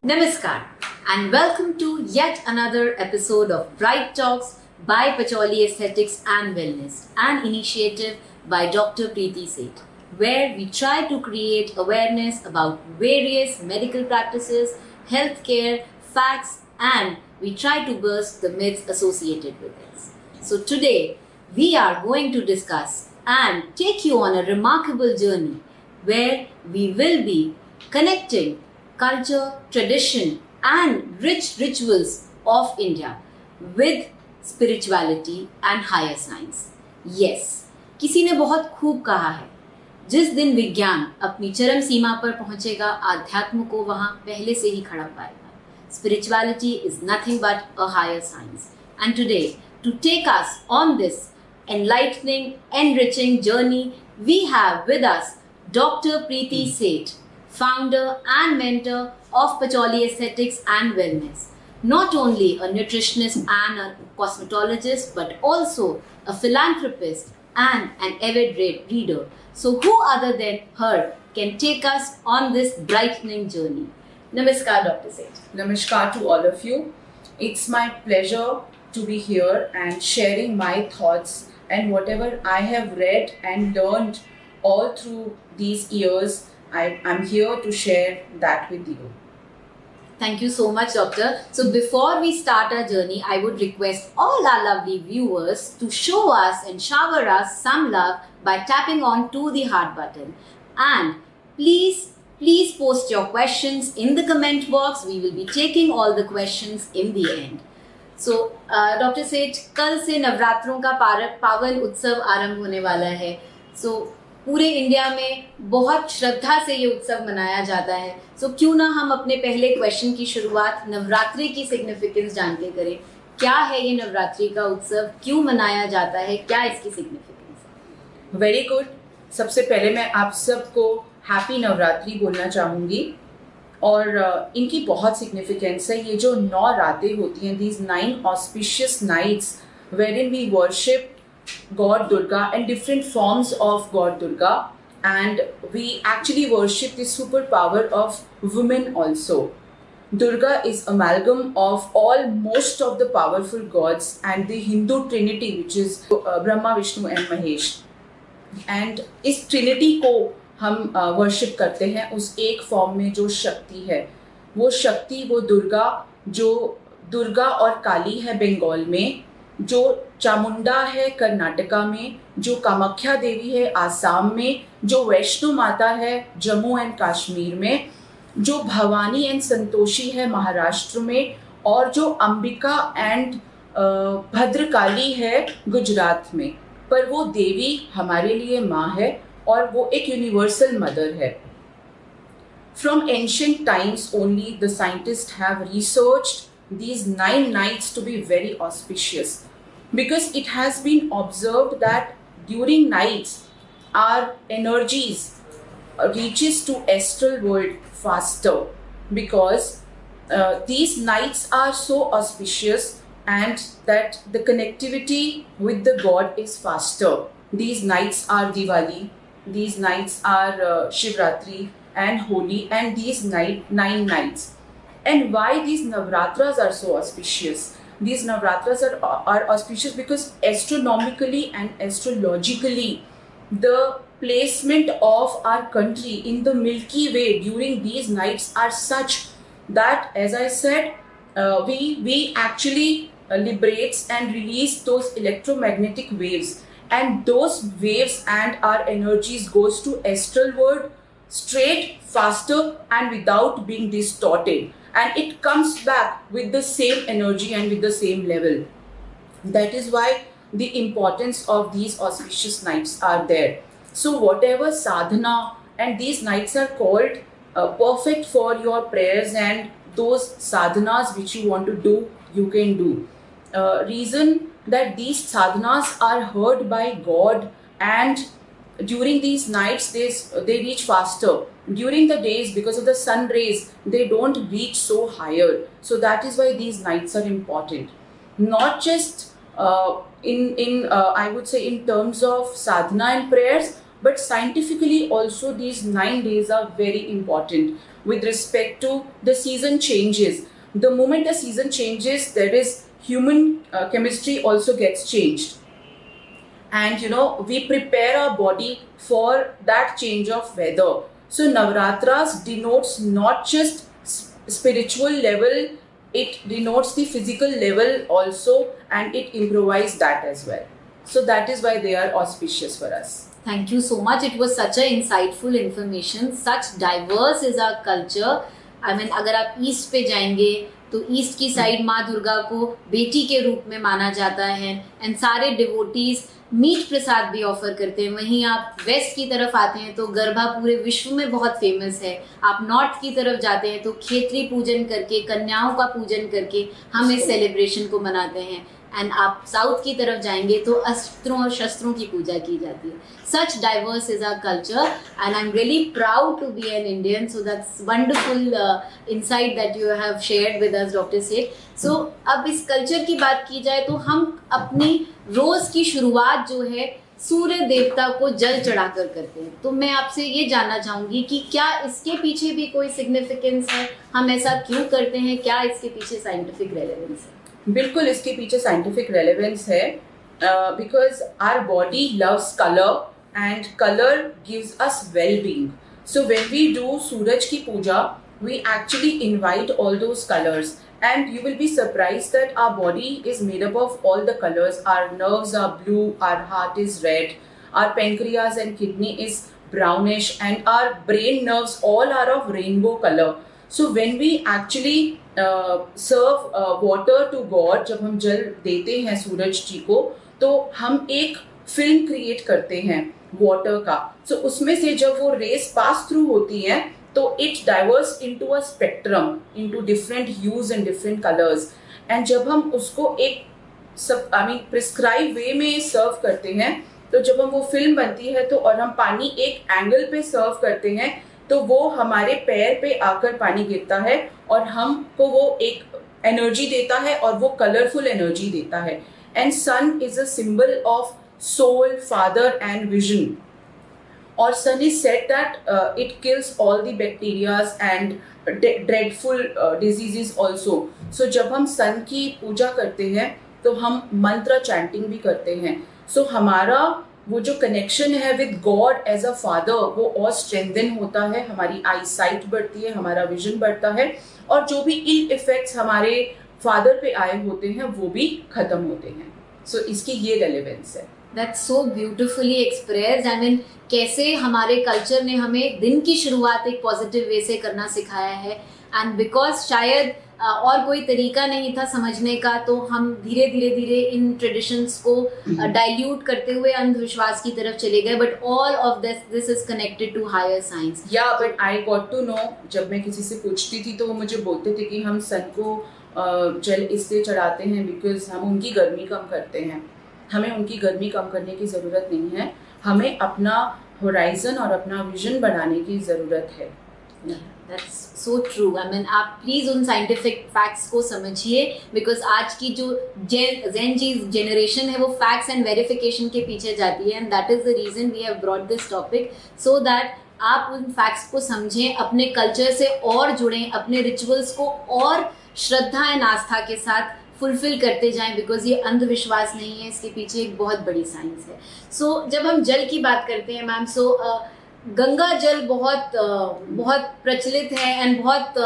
Namaskar and welcome to yet another episode of Bright Talks by Pacholi Aesthetics and Wellness, an initiative by Dr. Preeti Seth, where we try to create awareness about various medical practices, healthcare, facts, and we try to burst the myths associated with it. So today we are going to discuss and take you on a remarkable journey where we will be connecting culture, tradition, and rich rituals of India with spirituality and higher science. Yes, किसी ने बहुत खूब कहा है, जिस दिन विज्ञान अपनी चरम सीमा पर पहुंचेगा, आध्यात्म को वहां पहले से ही खड़ा पाएगा. Spirituality is nothing but a higher science. And today, to take us on this enlightening, enriching journey, we have with us Dr. Preeti Seth, founder and mentor of Pacholi Aesthetics and Wellness. Not only a nutritionist and a cosmetologist, but also a philanthropist and an avid reader. So who other than her can take us on this brightening journey? Namaskar, Dr. Seth. Namaskar to all of you. It's my pleasure to be here and sharing my thoughts and whatever I have read and learned all through these years. I'm here to share that with you. Thank you so much, Doctor. So before we start our journey, I would request all our lovely viewers to show us and shower us some love by tapping on to the heart button. And please post your questions in the comment box. We will be taking all the questions in the end. So, Dr. Seth, कल से नवरात्रों का पावन उत्सव आरंभ होने वाला है. So, पूरे इंडिया में बहुत श्रद्धा से ये उत्सव मनाया जाता है. सो क्यों ना हम अपने पहले क्वेश्चन की शुरुआत नवरात्रि की सिग्निफिकेंस जान के करें. क्या है ये नवरात्रि का उत्सव, क्यों मनाया जाता है, क्या इसकी सिग्निफिकेंस है? Very good. सबसे पहले मैं आप सबको हैप्पी नवरात्रि बोलना चाहूँगी. और इनकी बहुत सिग्निफिकेंस है. ये जो 9 रातें होती हैं, these 9 auspicious nights wherein we worship God Durga and different forms of God Durga, and we actually worship the superpower of women also. Durga is amalgam of most of the powerful gods and the Hindu trinity, which is Brahma, Vishnu and Mahesh. And इस trinity को हम worship करते हैं उस एक form में जो शक्ति है. वो शक्ति, वो दुर्गा, जो दुर्गा और काली है बंगाल में, जो चामुंडा है कर्नाटका में, जो कामाख्या देवी है आसाम में, जो वैष्णो माता है जम्मू एंड कश्मीर में, जो भवानी एंड संतोषी है महाराष्ट्र में, और जो अंबिका एंड भद्रकाली है गुजरात में. पर वो देवी हमारे लिए माँ है और वो एक यूनिवर्सल मदर है. From ancient times only the scientists have researched these 9 nights to be very auspicious, because it has been observed that during nights our energies reaches to astral world faster, because these nights are so auspicious and that the connectivity with the god is faster. These nights are Diwali, these nights are Shivratri and Holi, and these 9 nights. And why these Navratras are so auspicious? These Navratras are auspicious because astronomically and astrologically, the placement of our country in the Milky Way during these nights are such that, as I said, we actually liberates and release those electromagnetic waves, and those waves and our energies goes to astral world straight, faster and without being distorted, and it comes back with the same energy and with the same level. That is why the importance of these auspicious nights are there. So whatever sadhana, and these nights are called perfect for your prayers and those sadhanas which you want to do, you can do. Reason that these sadhanas are heard by God, and during these nights they reach faster. During the days, because of the sun rays, they don't reach so higher. So that is why these nights are important. Not just in I would say in terms of sadhana and prayers, but scientifically also these 9 days are very important with respect to the season changes. The moment the season changes, there is human chemistry also gets changed, and we prepare our body for that change of weather. So Navratras denotes not just spiritual level, it denotes the physical level also, and it improvises that as well. So that is why they are auspicious for us. Thank you so much. It was such a insightful information. Such diverse is our culture. I mean, अगर आप east पे जाएंगे तो east की side माँ दुर्गा को बेटी के रूप में माना जाता है, एंड सारे डिवोटीज मीट प्रसाद भी ऑफर करते हैं. वहीं आप वेस्ट की तरफ आते हैं तो गरबा पूरे विश्व में बहुत फेमस है. आप नॉर्थ की तरफ जाते हैं तो खेतरी पूजन करके, कन्याओं का पूजन करके हम इस सेलिब्रेशन को मनाते हैं. एंड आप साउथ की तरफ जाएंगे तो अस्त्रों और शस्त्रों की पूजा की जाती है. Such diverse is our culture and I am really proud to be an Indian. So that's wonderful insight that you have shared with us doctor Seth. So अब इस कल्चर की बात की जाए तो हम अपनी रोज की शुरुआत जो है सूर्य देवता को जल चढ़ाकर करते हैं. तो मैं आपसे ये जानना चाहूंगी कि क्या इसके पीछे भी कोई सिग्निफिकेंस है, हम ऐसा क्यों करते हैं, क्या इसके पीछे साइंटिफिक रेलेवेंस है? बिल्कुल इसके पीछे साइंटिफिक रेलेवेंस है, because our body loves colour and colour gives us well being. So when we do सूरज की पूजा, we actually invite all those colours, and you will be surprised that our body is made up of all the colors. Our nerves are blue, our heart is red, our pancreas and kidney is brownish, and our brain nerves all are of rainbow color. So when we actually serve water to God, जब हम जल देते हैं सूरज जी को, तो हम एक film create करते हैं वाटर का. So उसमें से जब वो रेस पास थ्रू होती हैं तो it diverges into a spectrum, into different hues and different colors. And जब हम उसको एक prescribed way में सर्व करते हैं, तो जब हम वो फिल्म बनती है तो और हम पानी एक एंगल पे सर्व करते हैं, तो वो हमारे पैर पे आकर पानी गिरता है और हमको वो एक एनर्जी देता है और वो कलरफुल एनर्जी देता है. And sun is a symbol of soul, father and vision. Or sun is said that it kills all the bacterias and dreadful diseases also. So जब हम sun की पूजा करते हैं तो हम मंत्र चैंटिंग भी करते हैं. So हमारा वो जो कनेक्शन है with god as a father वो और स्ट्रेंथन होता है, हमारी आई साइट बढ़ती है, हमारा विजन बढ़ता है, और जो भी इल इफेक्ट्स हमारे फादर पे आए होते हैं वो भी खत्म होते हैं. So इसकी ये रेलेवेंस है. That's so beautifully expressed. I mean, कैसे हमारे कल्चर ने हमें दिन की शुरुआत एक पॉजिटिव वे से करना सिखाया है, एंड बिकॉज शायद और कोई तरीका नहीं था समझने का, तो हम धीरे धीरे इन ट्रेडिशंस को डाइल्यूट करते हुए अंधविश्वास की तरफ चले गए. But all of this is connected to higher science. Yeah but I got to know, जब मैं किसी से पूछती थी तो वो मुझे बोलते थे कि हम सन को जल इसलिए चढ़ाते हैं बिकॉज हम उनकी गर्मी कम करते हैं. हमें उनकी गर्मी कम करने की ज़रूरत नहीं है, हमें अपना होराइजन और अपना विजन बढ़ाने की ज़रूरत है. That's so true. I mean, आप प्लीज उन साइंटिफिक फैक्ट्स को समझिए, बिकॉज आज की जो जेन जी जनरेशन है वो फैक्ट्स एंड वेरिफिकेशन के पीछे जाती है, and that is the reason we have brought this topic, so that आप उन फैक्ट्स को समझें, अपने कल्चर से और जुड़ें, अपने रिचुअल्स को और श्रद्धा एंड आस्था के साथ फुलफिल करते जाएं, बिकॉज ये अंधविश्वास नहीं है, इसके पीछे एक बहुत बड़ी साइंस है. सो जब हम जल की बात करते हैं मैम, सो गंगा जल बहुत प्रचलित है एंड बहुत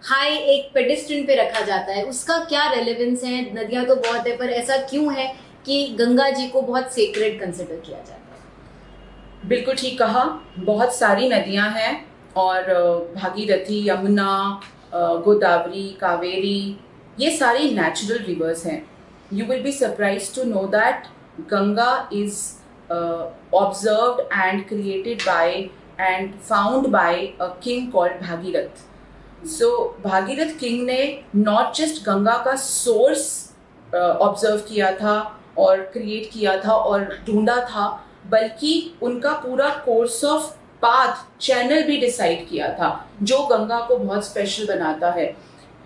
हाई एक पेडिस्ट्रन पे रखा जाता है. उसका क्या रेलेवेंस है? नदियाँ तो बहुत है, पर ऐसा क्यों है कि गंगा जी को बहुत सेक्रेड कंसिडर किया जाता है? बिल्कुल ठीक कहा. बहुत सारी नदियाँ हैं, और भागीरथी, यमुना, गोदावरी, कावेरी, ये सारी नेचुरल रिवर्स हैं. You will be surprise to know that Ganga is observed and created by and found by a king called Bhagirath. So Bhagirath king ने नॉट जस्ट गंगा का सोर्स ऑब्जर्व किया था और क्रिएट किया था और ढूंढा था, बल्कि उनका पूरा कोर्स ऑफ पाथ, चैनल भी डिसाइड किया था, जो गंगा को बहुत स्पेशल बनाता है.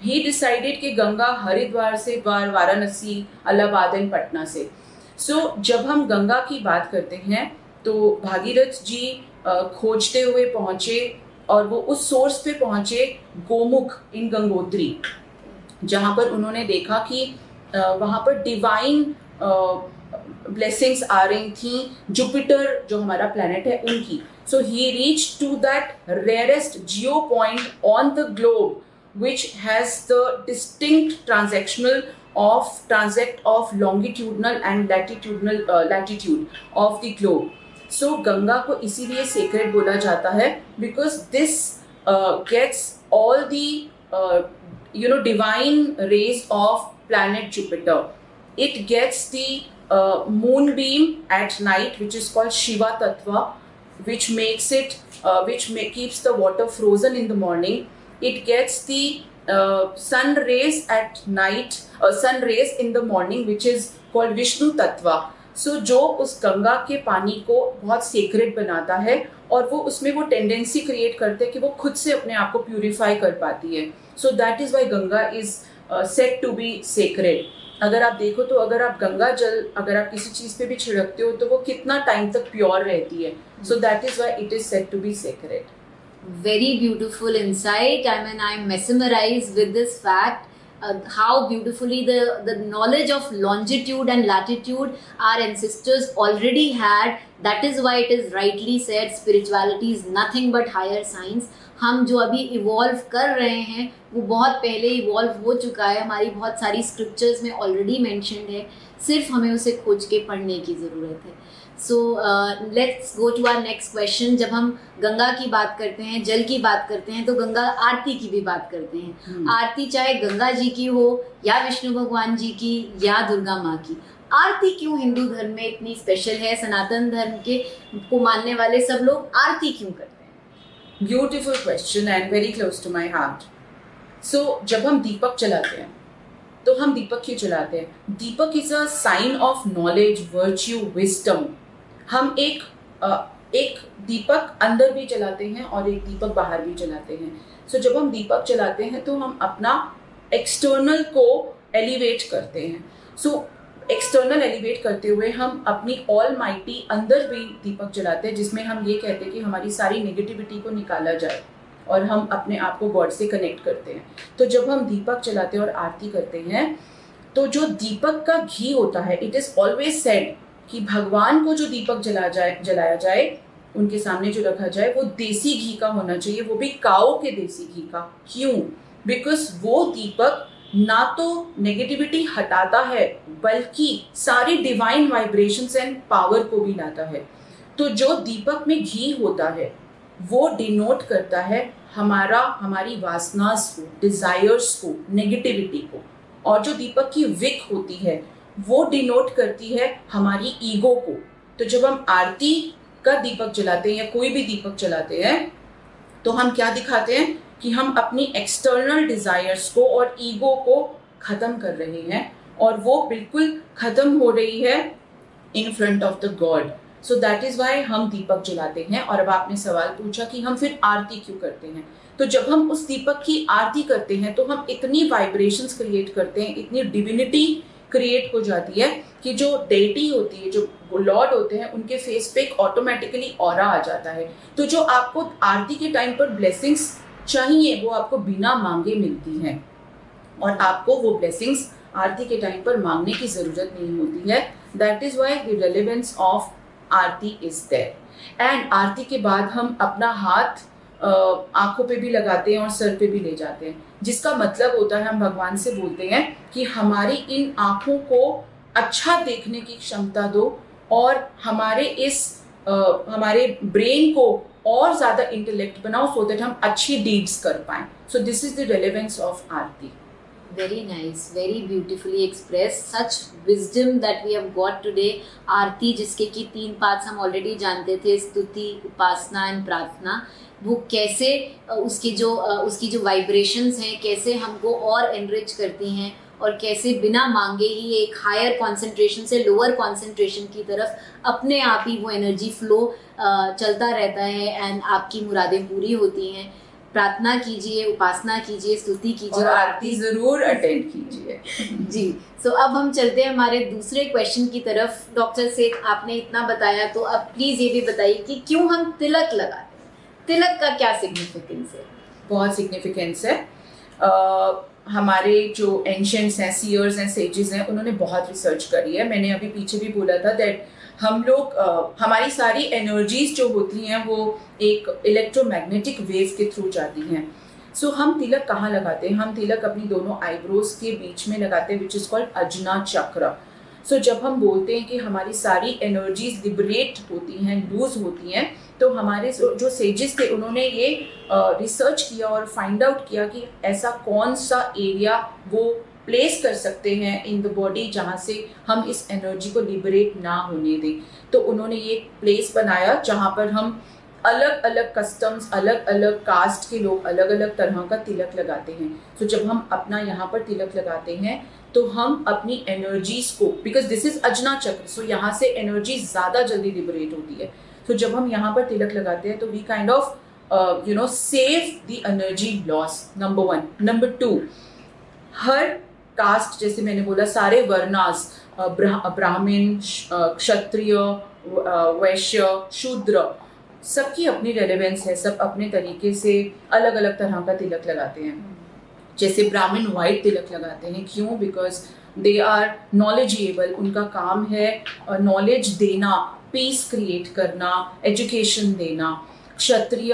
ही डिसाइडेड कि गंगा हरिद्वार से वाराणसी, इलाहाबाद एंड पटना से. सो जब हम गंगा की बात करते हैं तो भागीरथ जी खोजते हुए पहुंचे और वो उस सोर्स पे पहुंचे गोमुख इन गंगोत्री, जहाँ पर उन्होंने देखा कि वहाँ पर डिवाइन ब्लेसिंग्स आ रही थी जुपिटर जो हमारा प्लैनेट है उनकी. So he reach to that rarest geo point on the globe which has the distinct transect of longitudinal and latitude of the globe. So Ganga को इसीलिए sacred बोला जाता है because this gets all the divine rays of planet Jupiter. It gets the moonbeam at night, which is called Shiva Tattva, which makes it keeps the water frozen in the morning. It gets the sun rays at night, sun rays in the morning, which is called Vishnu Tattva. So जो उस गंगा के पानी को बहुत secret बनाता है और वो उसमें वो टेंडेंसी क्रिएट करते हैं कि वो खुद से अपने आप को प्यूरिफाई कर पाती है. So that is why Ganga is said to be sacred. अगर आप देखो तो अगर आप गंगा जल अगर आप किसी चीज पे भी छिड़कते हो तो वो कितना टाइम तक प्योर रहती है. So that is why it is said to be sacred. Very beautiful insight. I mean, I'm mesmerized with this fact. How beautifully the knowledge of longitude and latitude our ancestors already had. That is why it is rightly said spirituality is nothing but higher science. हम जो अभी evolve कर रहे हैं वो बहुत पहले evolve हो चुका है. हमारी बहुत सारी स्क्रिप्चर्स में ऑलरेडी मेंशन्ड है, सिर्फ हमें उसे खोज के पढ़ने की ज़रूरत है. So let's go to our next question. जब हम गंगा की बात करते हैं, जल की बात करते हैं, तो गंगा आरती की भी बात करते हैं. आरती चाहे गंगा जी की हो या विष्णु भगवान जी की या दुर्गा माँ की, आरती क्यों हिंदू धर्म में इतनी स्पेशल है? सनातन धर्म के को मानने वाले सब लोग आरती क्यों करते हैं? Beautiful question and very close to my heart. So जब हम दीपक जलाते हैं तो हम दीपक क्यों जलाते हैं? Deepak is a sign of knowledge, virtue, wisdom. हम एक दीपक अंदर भी जलाते हैं और एक दीपक बाहर भी जलाते हैं. सो जब हम दीपक जलाते हैं तो हम अपना एक्सटर्नल को एलिवेट करते हैं. सो एक्सटर्नल एलिवेट करते हुए हम अपनी ऑल माइटी अंदर भी दीपक जलाते हैं, जिसमें हम ये कहते हैं कि हमारी सारी नेगेटिविटी को निकाला जाए और हम अपने आप को गॉड से कनेक्ट करते हैं. तो जब हम दीपक जलाते हैं और आरती करते हैं तो जो दीपक का घी होता है, इट इज ऑलवेज सेड कि भगवान को जो दीपक जलाया जाए, उनके सामने जो रखा जाए, वो देसी घी का होना चाहिए, वो भी काऊ के देसी घी का. क्यों? बिकॉज वो दीपक ना तो नेगेटिविटी हटाता है बल्कि सारी डिवाइन वाइब्रेशंस एंड पावर को भी लाता है. तो जो दीपक में घी होता है वो डिनोट करता है हमारी वासनास को, डिजायर्स को, नेगेटिविटी को. और जो दीपक की विक होती है वो डिनोट करती है हमारी ईगो को. तो जब हम आरती का दीपक जलाते हैं या कोई भी दीपक जलाते हैं तो हम क्या दिखाते हैं कि हम अपनी एक्सटर्नल डिजायर्स को और ईगो को खत्म कर रहे हैं और वो बिल्कुल खत्म हो रही है in front of the god. So that is why हम दीपक जलाते हैं. और अब आपने सवाल पूछा कि हम फिर आरती क्यों करते हैं. तो जब हम उस दीपक की आरती करते हैं तो हम इतनी वाइब्रेशंस क्रिएट करते हैं, इतनी डिविनिटी क्रिएट हो जाती है कि जो डेटी होती है, जो लॉर्ड होते हैं, उनके फेस पे एक ऑटोमेटिकली ऑरा आ जाता है. तो जो आपको आरती के टाइम पर ब्लेसिंग्स चाहिए वो आपको बिना मांगे मिलती हैं और आपको वो ब्लेसिंग्स आरती के टाइम पर मांगने की जरूरत नहीं होती है. That is why the relevance of aarti is there. And आरती के बाद हम अपना हाथ आंखों पे भी लगाते हैं और सर पे भी ले जाते हैं, जिसका मतलब होता है हम भगवान से बोलते हैं कि हमारी इन आंखों को अच्छा देखने की क्षमता दो और हमारे ब्रेन को और ज्यादा इंटेलेक्ट बनाओ सो दैट हम अच्छी डीड्स कर पाएं. So this is the relevance of Aarti. Very nice, very beautifully expressed. Such wisdom that we have got today. आरती जिसके की 3 पार्ट्स हम ऑलरेडी जानते थे, स्तुति, उपासना एंड प्रार्थना. वो कैसे उसकी जो वाइब्रेशंस हैं कैसे हमको और एनरिच करती हैं और कैसे बिना मांगे ही एक हायर कॉन्सेंट्रेशन से लोअर कॉन्सेंट्रेशन की तरफ अपने आप ही वो एनर्जी फ्लो चलता रहता है एंड आपकी मुरादें पूरी होती हैं. प्रार्थना कीजिए, उपासना कीजिए, स्तुति कीजिए और आरती जरूर अटेंड कीजिए। जी। सो अब हम चलते हैं हमारे दूसरे क्वेश्चन की तरफ। डॉक्टर सेठ, आपने इतना बताया, तो अब प्लीज ये भी बताइए कि क्यों हम तिलक लगाते हैं? तिलक का क्या सिग्निफिकेंस है? बहुत सिग्निफिकेंस है। हमारे जो एंशियंट्स हैं, सीयर्स हैं, सेजेस हैं, उन्होंने बहुत रिसर्च करी है। मैंने अभी पीछे भी बोला था दैट हम लोग हमारी सारी एनर्जीज जो होती हैं वो एक इलेक्ट्रोमैग्नेटिक वेव के थ्रू जाती हैं। सो हम तिलक कहाँ लगाते हैं? हम तिलक अपनी दोनों आईब्रोज के बीच में लगाते हैं, विच इज कॉल्ड अजना चक्र। सो जब हम बोलते हैं कि हमारी सारी एनर्जीज लिबरेट होती हैं, लूज होती हैं, तो हमारे जो सेजेस थे उन्होंने ये रिसर्च किया और फाइंड आउट किया कि ऐसा कौन सा एरिया वो प्लेस कर सकते हैं इन द बॉडी जहाँ से हम इस एनर्जी को लिबरेट ना होने दें। तो उन्होंने ये प्लेस बनाया जहाँ पर हम अलग अलग कस्टम्स, अलग अलग कास्ट के लोग अलग अलग तरह का तिलक लगाते हैं। तो जब हम अपना यहाँ पर तिलक लगाते हैं तो हम अपनी एनर्जीज को, बिकॉज दिस इज अजना चक्र, सो यहाँ से एनर्जी ज़्यादा जल्दी लिबरेट होती है। तो जब हम यहाँ पर तिलक लगाते हैं तो we kind of save the energy loss, number 1। Number 2, हर कास्ट, जैसे मैंने बोला, सारे वर्णास, ब्राह्मण, क्षत्रिय, वैश्य, शूद्र, सबकी अपनी रेलेवेंस है। सब अपने तरीके से अलग अलग तरह का तिलक लगाते हैं। जैसे ब्राह्मण व्हाइट तिलक लगाते हैं, क्यों? बिकॉज दे आर नॉलेजेबल, उनका काम है नॉलेज देना, पीस क्रिएट करना, एजुकेशन देना। क्षत्रिय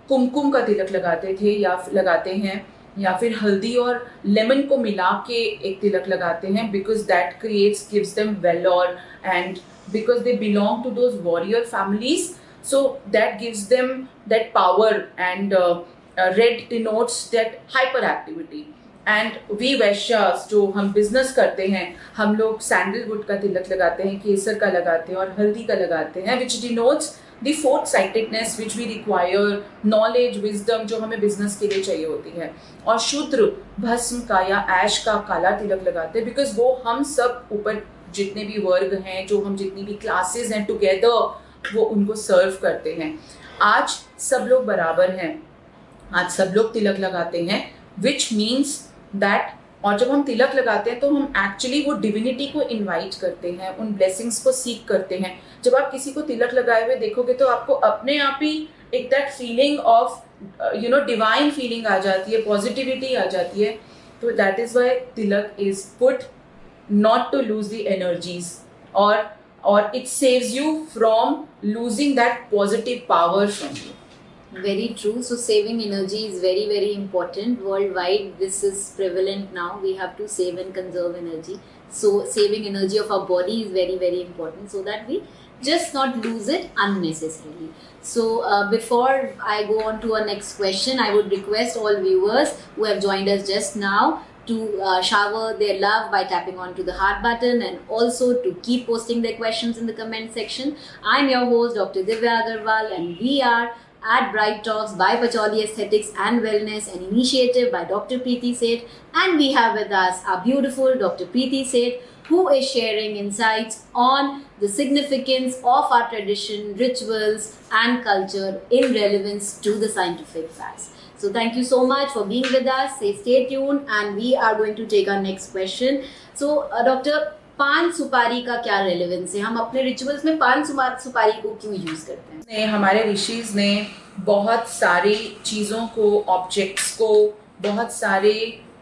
कुमकुम का तिलक लगाते थे या लगाते हैं, या फिर हल्दी और लेमन को मिला के एक तिलक लगाते हैं, because that creates, gives them valour, and because they belong to those warrior families, so that gives them that power, and red denotes that hyperactivity. And we वैश्यास जो हम बिजनेस करते हैं, हम लोग सैंडलवुड का तिलक लगाते हैं, केसर का लगाते हैं और हल्दी का लगाते हैं, which denotes the forth-sightedness which we require, knowledge, wisdom जो हमें बिजनेस के लिए चाहिए होती है। और शूद्र भस्म का या ऐश का काला तिलक लगाते हैं, बिकॉज वो हम सब ऊपर जितने भी वर्ग हैं, जो हम जितनी भी क्लासेस हैं टुगेदर, वो उनको सर्व करते हैं। आज सब लोग बराबर हैं, आज सब लोग तिलक लगाते हैं, विच मीन्स दैट, और जब हम तिलक लगाते हैं तो हम एक्चुअली वो डिविनिटी को इनवाइट करते हैं, उन ब्लेसिंग्स को सीख करते हैं। जब आप किसी को तिलक लगाए हुए देखोगे तो आपको अपने आप ही एक that feeling of divine feeling आ जाती है, पॉजिटिविटी आ जाती है। तो that is why tilak is put not to lose the energies, or it saves you from losing that positive power from you. Very true. So saving energy is very, very important. Worldwide, this is prevalent now. We have to save and conserve energy. So saving energy of our body is very, very important, so that we just not lose it unnecessarily. So before I go on to our next question, I would request all viewers who have joined us just now to shower their love by tapping onto the heart button, and also to keep posting their questions in the comment section. I'm your host, Dr. Divya Agarwal, and we are at Bright Talks by Pacholi Aesthetics and Wellness, an initiative by Dr. Preeti Seth. And we have with us our beautiful Dr. Preeti Seth, who is sharing insights on the significance of our tradition, rituals, and culture in relevance to the scientific facts. So thank you so much for being with us. Stay tuned, and we are going to take our next question. So Doctor, पान सुपारी का क्या relevance है? हम अपने rituals में पान सुपारी को क्यों यूज करते हैं? हमारे ऋषिज ने बहुत सारी चीज़ों को, ऑब्जेक्ट्स को, बहुत सारे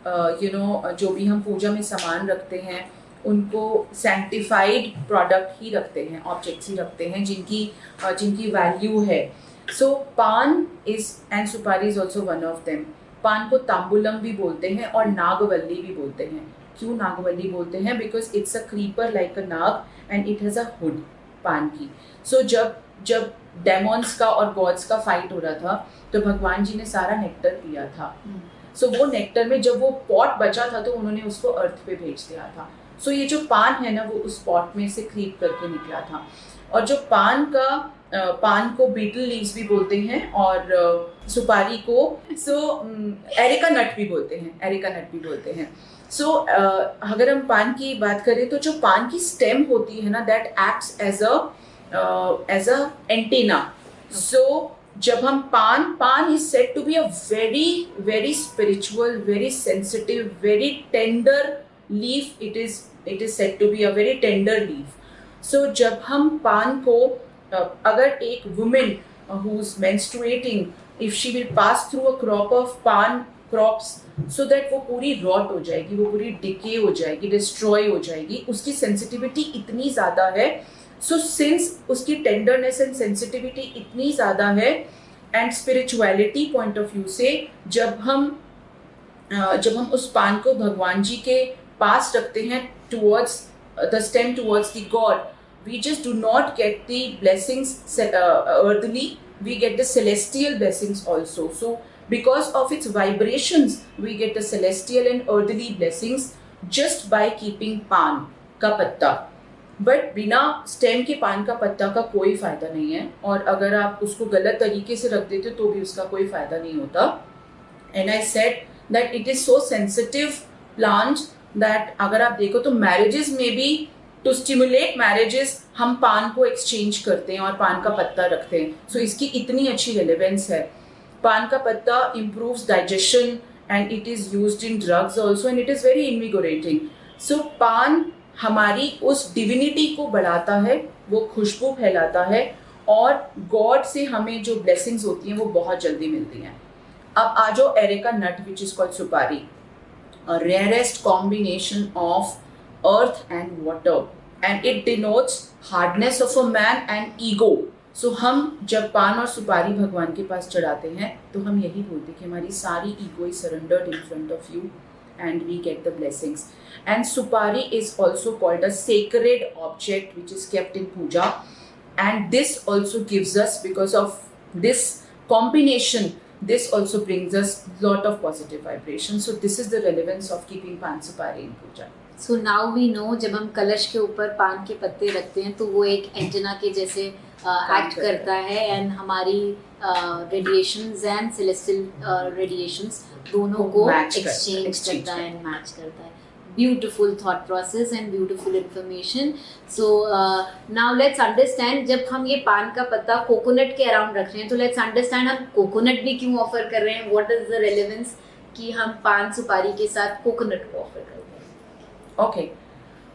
जो भी हम पूजा में सामान रखते हैं, उनको सैंक्टिफाइड प्रोडक्ट ही रखते हैं, ऑब्जेक्ट्स ही रखते हैं जिनकी वैल्यू है। सो पान इज एंड सुपारी is also one of them. पान को तांबुलम भी बोलते हैं और नागवल्ली भी बोलते हैं। क्यों नागवल्ली बोलते हैं? Because it's a creeper like a Nag and it has a hood, पान की। सो जब डेमॉन्स का और गॉड्स का फाइट हो रहा था तो भगवान जी ने सारा नेक्टर पिया था। सो वो नेक्टर में जब वो पॉट बचा था तो उन्होंने उसको अर्थ पे भेज दिया था। सो ये जो पान है ना, वो उस पॉट में से क्रीप करके निकला था। और जो पान को बीटल लीव्स भी बोलते हैं, और सुपारी को एरिका नट भी बोलते हैं। सो अगर हम पान की बात करें तो जो पान की स्टेम होती है ना, that acts as a antenna. So जब हम पान is said to be a very very spiritual, very sensitive, very tender leaf. It is said to be a very tender leaf. So जब हम पान को अगर एक woman who's menstruating, if she will pass through a crop of pan crops, so that वो पूरी rot हो जाएगी, वो पूरी decay हो जाएगी, destroy हो जाएगी, उसकी sensitivity इतनी ज़्यादा है. So since उसकी tenderness and sensitivity इतनी ज़्यादा है, and spirituality point of view से जब हम उस पान को भगवान जी के पास रखते हैं towards the stem, towards the God, we just do not get the blessings earthly, we get the celestial blessings also. So because of its vibrations, we get the celestial and earthly blessings just by keeping पान का पत्ता. But बिना stem के पान का पत्ता का कोई फायदा नहीं है, और अगर आप उसको गलत तरीके से रख देते तो भी उसका कोई फायदा नहीं होता. And I said that it is so sensitive plant that अगर आप देखो तो मैरिजेस में भी, टू स्टिमुलेट मैरिजेस, हम पान को एक्सचेंज करते हैं और पान का पत्ता रखते हैं. सो इसकी इतनी अच्छी रेलेवेंस है. पान का पत्ता improves digestion and it is used in drugs also, and it is very invigorating. So पान हमारी उस डिविनिटी को बढ़ाता है, वो खुशबू फैलाता है, और गॉड से हमें जो ब्लेसिंग्स होती हैं वो बहुत जल्दी मिलती हैं. अब आ जाओ areca nut which is called supari, a rarest combination of earth and water, and it denotes hardness of a man and ego. So हम जब पान और सुपारी भगवान के पास चढ़ाते हैं तो हम यही बोलते हैं कि हमारी सारी ego is surrendered in front of you and we get the blessings. And supari is also called a sacred object which is kept in puja, and this also gives us, because of this combination, this also brings us lot of positive vibration. So this is the relevance of keeping pan supari in puja. So now we know जब हम कलश के ऊपर पान के पत्ते रखते हैं तो वो एक एंटेना के जैसे एक्ट करता है, एंड हमारी रेडिएशंस एंड सेलेस्टियल रेडिएशंस दोनों को एक्सचेंज करता है एंड मैच करता है. Beautiful thought process and beautiful information. So now let's understand, जब हम ये पान का पत्ता कोकोनट के अराउंड रख रहे हैं तो लेट्स अंडरस्टैंड हम कोकोनट भी क्यों ऑफर कर रहे हैं. व्हाट इज द रेलेवेंस कि हम पान सुपारी के साथ कोकोनट को ऑफर कर रहे हैं. ओके,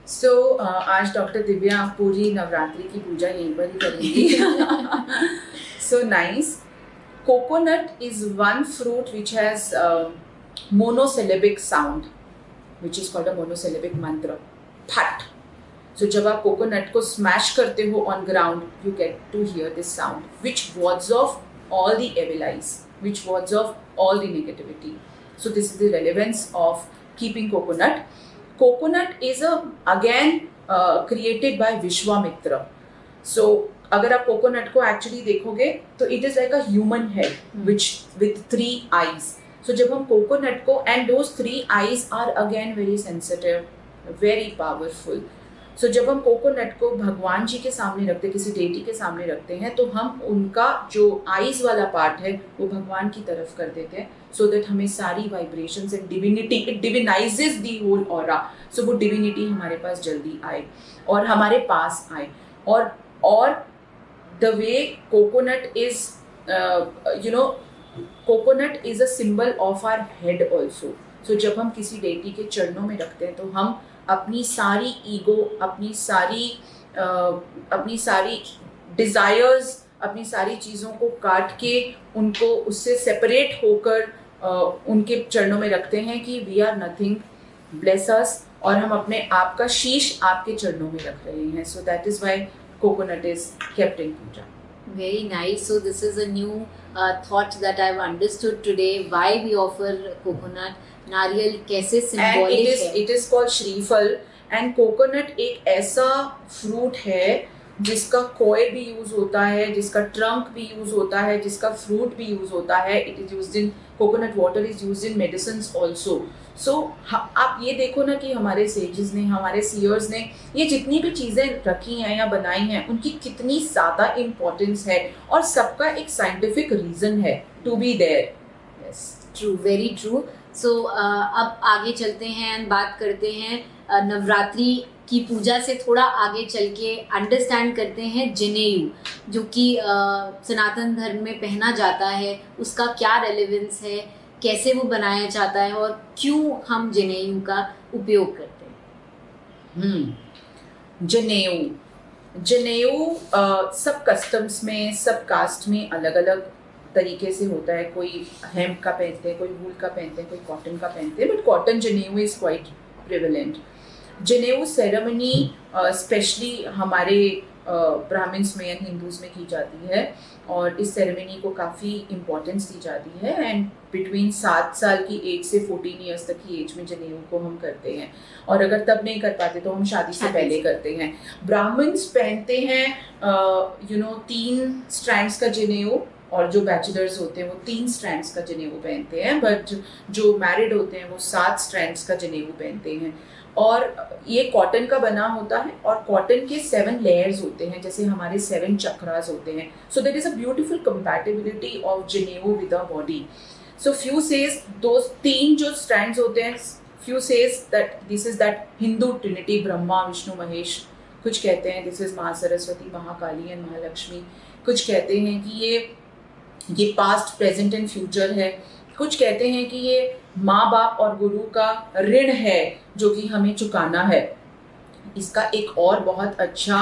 सो आज डॉक्टर दिव्या पूरी नवरात्रि की पूजा यहीं पर ही करेंगी. So nice. Coconut is one fruit which has monosyllabic sound which is called a monosyllabic mantra, phat. So जब आप कोकोनट को स्मैश करते हो on ground, you get to hear this sound which wards off all the evil eyes, which wards off all the negativity. So this is the relevance of keeping coconut. Coconut is again created by Vishwamitra. So अगर आप coconut को actually देखोगे तो it is like a human head which with 3 eyes. So जब हम coconut को, and those 3 eyes are again very sensitive, very powerful. So जब हम कोकोनट को भगवान जी के सामने रखते हैं, किसी डेटी के सामने रखते हैं, तो हम उनका जो आईज वाला पार्ट है वो भगवान की तरफ कर देते हैं, so that हमें सारी vibrations and divinity, it divinizes the whole aura. So वो डिविनिटी हमारे पास जल्दी आए और हमारे पास आए. और the way coconut is coconut is a symbol of our head also. So जब हम किसी डेटी के चरणों में रखते हैं तो हम अपनी सारी ईगो, अपनी सारी डिज़ायर्स, अपनी सारी चीज़ों को काट के उनको उससे सेपरेट होकर उनके चरणों में रखते हैं कि we are nothing, bless us, और हम अपने आप का शीश आपके चरणों में रख रहे हैं. So that is why coconut is kept in puja. Very nice. So this is a new thought that I've understood today. Why we offer coconut. नारियल कैसे symbolic है. It is called श्रीफल. And coconut एक ऐसा fruit है जिसका कोयर भी use होता है, जिसका ट्रंक भी यूज होता है, जिसका फ्रूट भी यूज होता है. It is used in coconut water, is used in medicines also. So आप ये देखो ना कि हमारे सेजेस ने, हमारे सीयर्स ने ये जितनी भी चीज़ें रखी हैं या बनाई हैं उनकी कितनी ज़्यादा इम्पोर्टेंस है, और सबका एक साइंटिफिक रीज़न है to be there. Yes, true, very true. So अब आगे चलते हैं एंड बात करते हैं नवरात्रि की पूजा से थोड़ा आगे चल के अंडरस्टैंड करते हैं जनेऊ, जो कि सनातन धर्म में पहना जाता है, उसका क्या रेलेवेंस है, कैसे वो बनाया जाता है और क्यों हम जनेऊ का उपयोग करते हैं। जनेऊ सब कस्टम्स में, सब कास्ट में अलग अलग तरीके से होता है। कोई हेम्प का पहनते हैं, कोई वूल का पहनते हैं, कोई कॉटन का पहनते हैं, बट कॉटन जनेऊ इज क्वाइट प्रिवेलेंट। जनेऊ सेरेमनी स्पेशली हमारे ब्राह्मण्स में एंड हिंदूज में की जाती है और इस सेरेमनी को काफ़ी इम्पोर्टेंस दी जाती है। एंड बिटवीन 7 साल की एज से 14 ईयर्स तक की एज में जनेऊ को हम करते हैं, और अगर तब नहीं कर पाते तो हम शादी से पहले करते हैं। ब्राह्मण्स पहनते हैं 3 स्ट्रैंड्स का जनेऊ, और जो बैचलर्स होते हैं वो 3 स्ट्रैंड्स का जनेऊ पहनते हैं, बट जो मैरिड होते हैं वो 7 स्ट्रैंड्स का जनेऊ पहनते हैं। और ये कॉटन का बना होता है और कॉटन के 7 लेयर्स होते हैं, जैसे हमारे 7 चक्रास होते हैं। So there is a beautiful compatibility of janeu with our body. So few says दो 3 जो स्ट्रैंड्स होते हैं, few says that this is that Hindu trinity, Brahma Vishnu Mahesh. कुछ कहते हैं दिस इज माँ सरस्वती, महाकाली एंड महालक्ष्मी। कुछ कहते हैं कि ये पास्ट, प्रेजेंट एंड फ्यूचर है। कुछ कहते हैं कि ये माँ बाप और गुरु का ऋण है जो कि हमें चुकाना है। इसका एक और बहुत अच्छा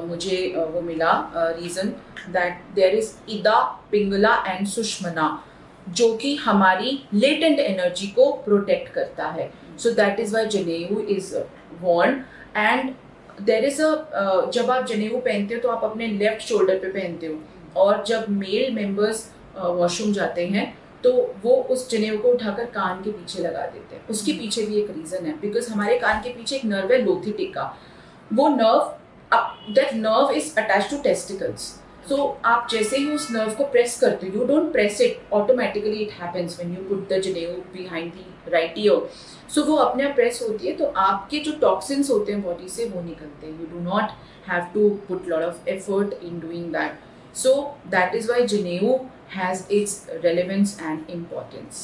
मुझे वो मिला रीज़न, दैट देयर इज इदा, पिंगला एंड सुषमना, जो कि हमारी लेटेंट एनर्जी को प्रोटेक्ट करता है। So that is why janeu is worn. And there is जब आप जनेऊ पहनते हो तो आप अपने लेफ्ट शोल्डर पे पहनते हो, और जब मेल मेंबर्स वॉशरूम जाते हैं तो वो उस जनेऊ को उठाकर कान के पीछे लगा देते हैं। उसके पीछे भी एक रीज़न है, बिकॉज हमारे कान के पीछे एक नर्व है लोथिटिक का। वो nerve, that nerve is attach to testicles. So आप जैसे ही उस नर्व को प्रेस करते हो, you don't press it, automatically it happens when you put the janeu behind the right ear. So वो अपने आप प्रेस होती है, तो आपके जो टॉक्सिन्स होते हैं बॉडी से वो निकलते हैं। You do not have to put lot of effort in doing that. So that is why Jनेऊ has its relevance and importance.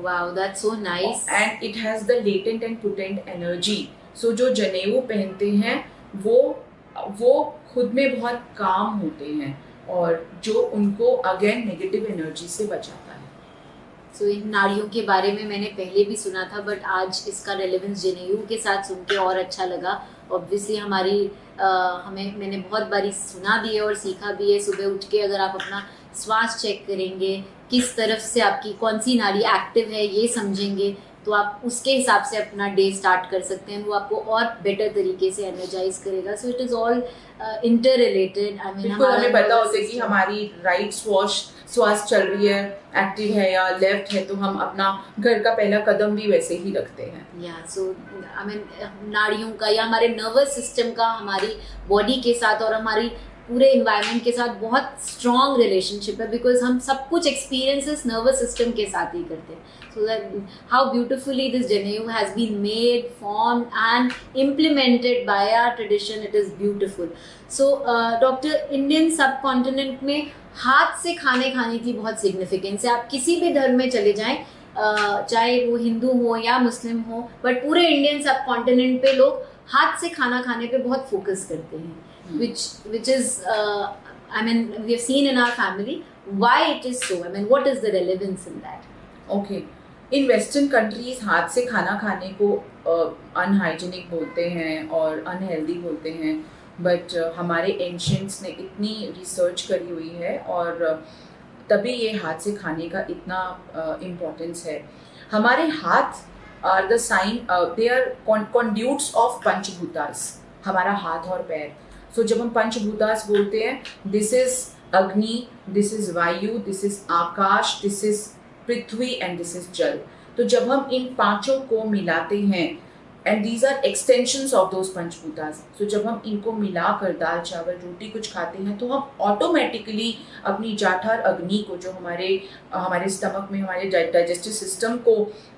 Wow, that's so nice. And it has the latent and potent energy. So जो जनेऊ पहनते हैं वो खुद में बहुत काम होते हैं, और जो उनको अगेन नेगेटिव एनर्जी से बचाता है। सो इन नाड़ियों के बारे में मैंने पहले भी सुना था, बट आज इसका रेलेवेंस जनेऊ के साथ सुन के और अच्छा लगा। ऑब्वियसली मैंने बहुत बारी सुना भी है और सीखा भी है। सुबह उठ के अगर आप अपना श्वास चेक करेंगे, किस तरफ से आपकी कौन सी नाड़ी एक्टिव है ये समझेंगे, तो आप उसके हिसाब से अपना डे स्टार्ट कर सकते हैं। वो आपको और बेटर तरीके से एनर्जाइज करेगा। So it is all inter related. बिल्कुल, हमें पता होता है कि हमारी राइट श्वास चल रही है, एक्टिव है, या लेफ्ट है, तो हम अपना घर का पहला कदम भी वैसे ही रखते हैं। नाड़ियों का या हमारे नर्वस सिस्टम का हमारी बॉडी के साथ और हमारी पूरे इन्वायरमेंट के साथ बहुत स्ट्रॉन्ग रिलेशनशिप है, बिकॉज हम सब कुछ एक्सपीरियंसेस नर्वस सिस्टम के साथ ही करते हैं। So that how beautifully this janeu has been made, form and implemented by our tradition. It is beautiful. So doctor, Indian subcontinent में हाथ से खाने की बहुत सिग्निफिकेंस है। आप किसी भी धर्म में चले जाएं, चाहे वो हिंदू हो या मुस्लिम हो, बट पूरे इंडियन सब कॉन्टिनेंट पे लोग हाथ से खाना खाने पे बहुत फोकस करते हैं, which is we have seen in our family. Why it is so? What is the relevance in that? Okay. In western countries हाथ से खाना खाने को अनहाइजीनिक बोलते हैं और अनहेल्दी बोलते हैं, बट हमारे एंशियंट्स ने इतनी रिसर्च करी हुई है और तभी ये हाथ से खाने का इतना इम्पोर्टेंस है। हमारे हाथ are the sign, they are conduits of panchabhutas, हमारा हाथ और पैर। सो जब हम पंचभूतास बोलते हैं, this is agni, this is vayu, this is akash, this is prithvi and this is jal. तो जब हम इन पांचों को मिलाते हैं, and these are extensions of those panchabhutas, तो जब हम इनको मिलाकर दाल चावल रोटी कुछ खाते हैं, तो हम ऑटोमेटिकली अपनी जाठर अग्नि को, जो हमारे स्टमक में हमारे डाइजेस्टिव सिस्टम को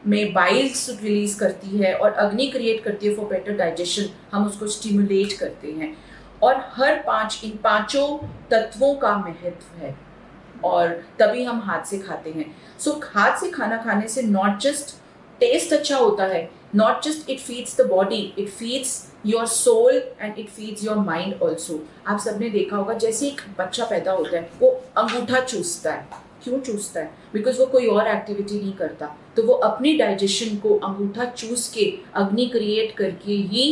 में बाइल्स रिलीज करती है और अग्नि क्रिएट करती है फॉर बेटर डाइजेशन, हम उसको स्टिमुलेट करते हैं। और इन पांचों तत्वों का महत्व है, और तभी हम हाथ से खाते हैं। सो हाथ से खाना खाने से नॉट जस्ट टेस्ट अच्छा होता है, not just it feeds the body, it feeds your soul and it feeds your mind also. आप सबने देखा होगा जैसे एक बच्चा पैदा होता है वो अंगूठा चूसता है, क्यों चूसता है? बिकॉज वो कोई और एक्टिविटी नहीं करता, तो वो अपनी डाइजेशन को अंगूठा चूस के अग्नि क्रिएट करके ही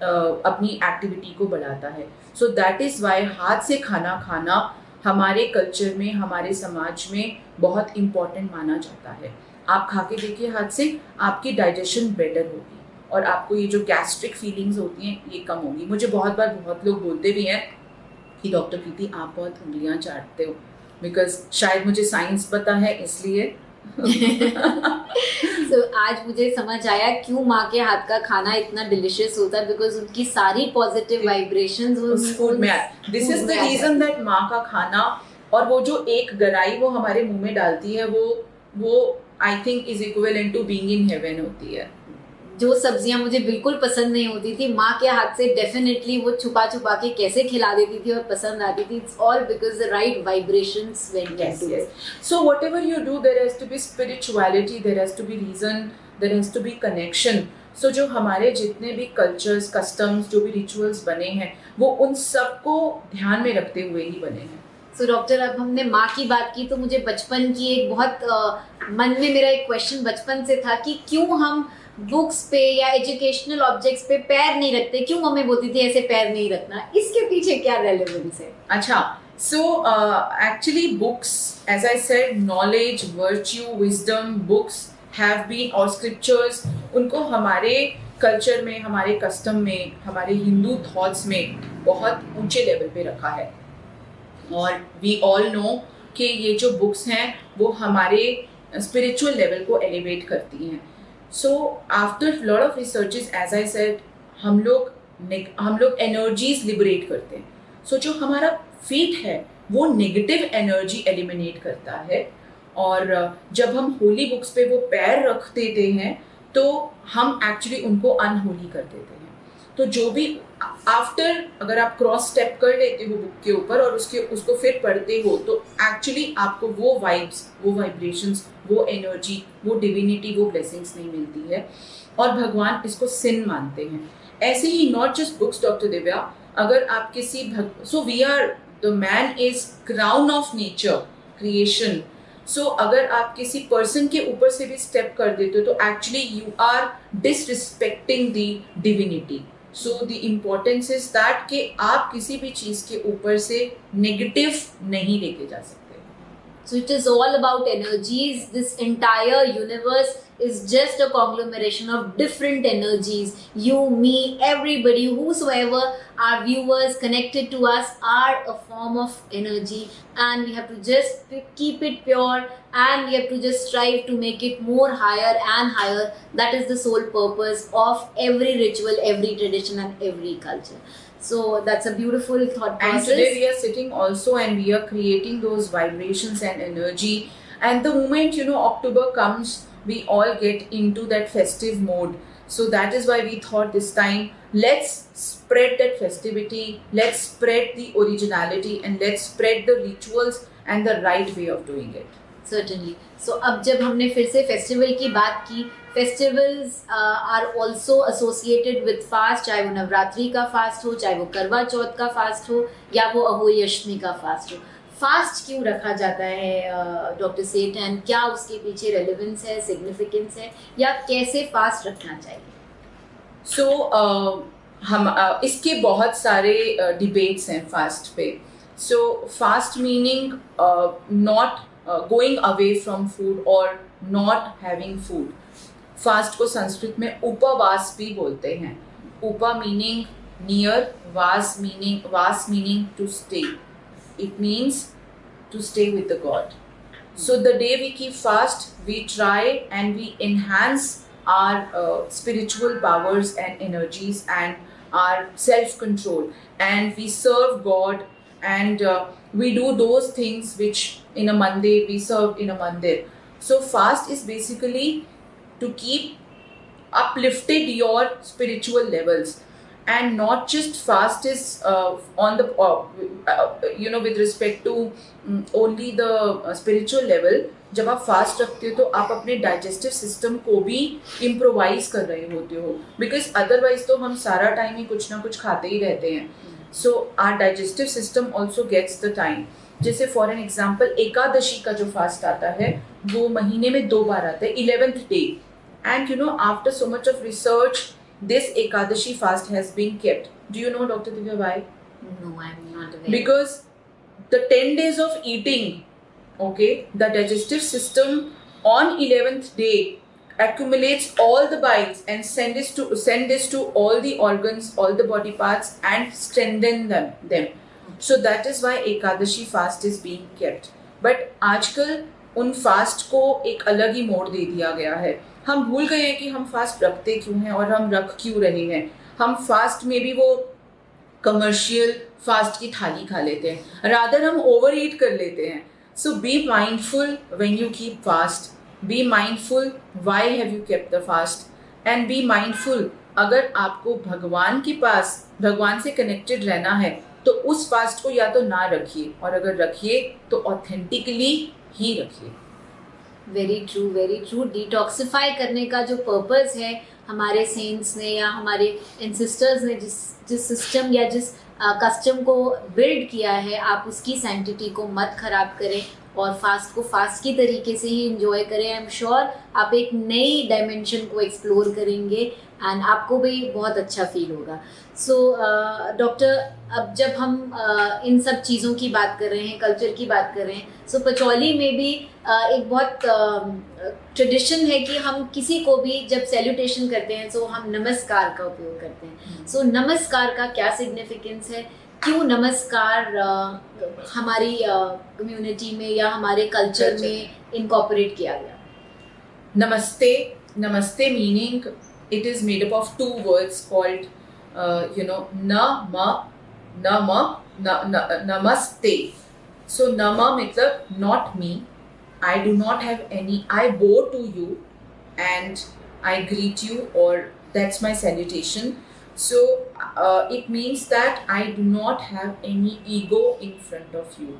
अपनी एक्टिविटी को बढ़ाता है. सो दैट इज़ वाई हाथ से खाना खाना हमारे कल्चर में, हमारे समाज में बहुत इम्पॉर्टेंट माना जाता है. आप खा के देखिए हाथ से, आपकी डाइजेशन बेटर होगी और आपको ये जो गैस्ट्रिक फीलिंग्स होती हैं ये कम होगी. मुझे बहुत बार बहुत लोग बोलते भी हैं कि डॉक्टर प्रीति आप बहुत उंगलियां चाटते हो, बिकॉज शायद मुझे साइंस पता है इसलिए. So, आज मुझे समझ आया क्यों माँ के हाथ का खाना इतना डिलिशियस होता है, बिकॉज उनकी सारी पॉजिटिव वाइब्रेशंस उस फूड में आए. This is the reason that माँ का खाना और वो जो एक गराई वो हमारे मुंह में डालती है वो I think is equivalent to being in heaven होती है. जो सब्जियां मुझे बिल्कुल पसंद नहीं होती थी, माँ के हाथ से डेफिनेटली वो छुपा छुपा के कैसे खिला देती थी और पसंद आती थी. It's all because the right vibrations went into it. So whatever you do, there has to be spirituality, there has to be reason, there has to be connection. So जो हमारे जितने भी कल्चर्स, कस्टम्स, जो भी rituals बने हैं वो उन सबको ध्यान में रखते हुए ही बने हैं. सो डॉक्टर, अब हमने माँ की बात की तो मुझे बचपन की एक बहुत मन में मेरा एक क्वेश्चन बचपन से था कि क्यों हम बुक्स पे या एजुकेशनल ऑब्जेक्ट्स पे पैर नहीं रखते, क्यों मम्मी बोलती थी ऐसे पैर नहीं रखना, इसके पीछे क्या रेलेवेंस है? अच्छा, so actually books, as I said, knowledge, virtue, wisdom, books have been, और scriptures, उनको हमारे कल्चर में, हमारे कस्टम में, हमारे हिंदू थॉट्स में बहुत ऊंचे लेवल पे रखा है. और वी ऑल नो कि ये जो बुक्स हैं वो हमारे स्पिरिचुअल लेवल को एलिवेट करती हैं. So after lot of researches, as I said, हम लोग एनर्जीज लिबरेट करते हैं. सो जो हमारा फीट है वो नेगेटिव एनर्जी एलिमिनेट करता है. और जब हम होली बुक्स पे वो पैर रख देते हैं तो हम एक्चुअली उनको अनहोली कर देते हैं. तो जो भी आफ्टर, अगर आप क्रॉस स्टेप कर लेते हो बुक के ऊपर और उसको फिर पढ़ते हो तो एक्चुअली आपको वो वाइब्स, वो वाइब्रेशंस, वो एनर्जी, वो डिविनिटी, वो ब्लेसिंग्स नहीं मिलती है. और भगवान इसको सिन मानते हैं. ऐसे ही not just books doctor Divya, अगर आप किसी so we are, the man is crown of nature, creation. So अगर आप किसी पर्सन के ऊपर से भी स्टेप कर देते हो तो actually you are disrespecting the divinity. So the importance is that कि आप किसी भी चीज के ऊपर से नेगेटिव नहीं लेके जा सकते. So it is all about energies. This entire universe is just a conglomeration of different energies. You, me, everybody, whosoever our viewers connected to us are a form of energy, and we have to just keep it pure, and we have to just strive to make it more higher and higher. That is the sole purpose of every ritual, every tradition and every culture. So that's a beautiful thought process. And today we are sitting also and we are creating those vibrations and energy. And the moment, October comes, we all get into that festive mode. So that is why we thought this time, let's spread that festivity, let's spread the originality, and let's spread the rituals and the right way of doing it. Certainly. So अब जब हमने फिर से festival की बात की, festivals are also associated with fast, चाहे वो नवरात्रि का फास्ट हो, चाहे वो करवा चौथ का फास्ट हो, या वो अहोई अष्टमी का फास्ट हो. फास्ट क्यों रखा जाता है डॉक्टर सेठ, एंड क्या उसके पीछे रेलेवेंस है, सिग्निफिकेंस है, या कैसे फास्ट रखना चाहिए? सो हम इसके बहुत सारे डिबेट्स हैं फास्ट पे. So fast meaning not going away from food or not having food. Fast को संस्कृत में उपवास भी बोलते हैं. उpa meaning near, vas meaning to stay. It means to stay with the God. So the day we keep fast, we try and we enhance our spiritual powers and energies and our self-control, and we serve God, and we do those things which in a mandir we serve in a mandir. So fast is basically to keep uplifted your spiritual levels, and not just fast is on the with respect to only the spiritual level. जब आप fast रखते हो तो आप अपने digestive system को भी improvise कर रहे होते हो, बिकॉज अदरवाइज तो हम सारा टाइम ही कुछ ना कुछ खाते ही रहते हैं. So our digestive system also gets the time. जैसे फॉर एन एग्जाम्पल एकादशी का जो फास्ट आता है वो महीने में 2 बार आता है, 11th day. And you know after so much of research this Ekadashi fast has been kept. Do you know, Dr. Divya, why? No, I'm not aware. Because the 10 days of eating, okay, the digestive system on 11th day accumulates all the biles and send this to all the organs, all the body parts, and strengthen them. So that is why Ekadashi fast is being kept. But आजकल उन fast को एक अलग ही मोड़ दे दिया गया है. हम भूल गए हैं कि हम फास्ट रखते क्यों हैं और हम रख क्यों रहे हैं. हम फास्ट में भी वो कमर्शियल फास्ट की थाली खा लेते हैं, रादर हम ओवर ईट कर लेते हैं. So be mindful when you keep fast. Be mindful why have you kept the fast, and be mindful अगर आपको भगवान के पास, भगवान से कनेक्टेड रहना है तो उस फास्ट को या तो ना रखिए, और अगर रखिए तो ऑथेंटिकली ही रखिए. Very true, very true. Detoxify करने का जो पर्पस है हमारे सेंट्स ने या हमारे एंसेस्टर्स ने जिस सिस्टम या जिस कस्टम को बिल्ड किया है, आप उसकी सैंक्टिटी को मत खराब करें और फास्ट को फास्ट की तरीके से ही इंजॉय करें. आई एम श्योर आप एक नई डायमेंशन को एक्सप्लोर करेंगे एंड आपको भी बहुत अच्छा फील होगा. सो डॉक्टर, अब जब हम इन सब चीज़ों की बात कर रहे हैं, कल्चर की बात कर रहे हैं, सो पचौली में भी एक बहुत ट्रेडिशन है कि हम किसी को भी जब सैल्यूटेशन करते हैं तो हम नमस्कार का उपयोग करते हैं. सो नमस्कार का क्या सिग्निफिकेंस है? क्यों नमस्कार हमारी कम्युनिटी में या हमारे कल्चर में इनकॉर्पोरेट किया गया? नमस्ते. नमस्ते meaning it is made up of 2 words called namaste. So nama मतलब not me, I do not have any, I bow to you and I greet you, or that's my salutation. So it means that I do not have any ego in front of you.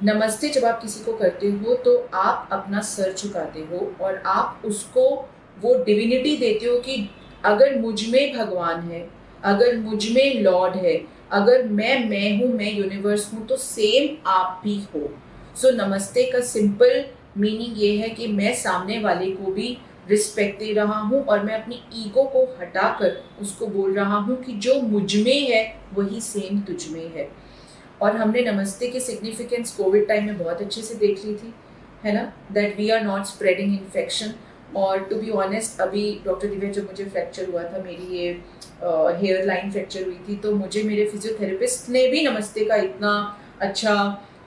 नमस्ते जब आप किसी को करते हो तो आप अपना सर झुकाते हो और आप उसको वो डिविनिटी देते हो कि अगर मुझ में भगवान है, अगर मुझ में लॉर्ड है, अगर मैं हूँ, मैं यूनिवर्स हूँ, तो सेम आप भी हो. सो नमस्ते का सिंपल मीनिंग ये है कि मैं सामने वाले को भी रिस्पेक्ट दे रहा हूँ और मैं अपनी ईगो को हटाकर उसको बोल रहा हूँ कि जो मुझ में है वही सेम तुझ में है. और हमने नमस्ते के सिग्निफिकेंस कोविड टाइम में बहुत अच्छे से देख ली थी, है ना, that we are not spreading infection. और टू बी ऑनेस्ट, अभी डॉक्टर दिव्या जब मुझे फ्रैक्चर हुआ था, मेरी ये हेयर लाइन फ्रैक्चर हुई थी, तो मुझे मेरे फिजियोथेरेपिस्ट ने भी नमस्ते का इतना अच्छा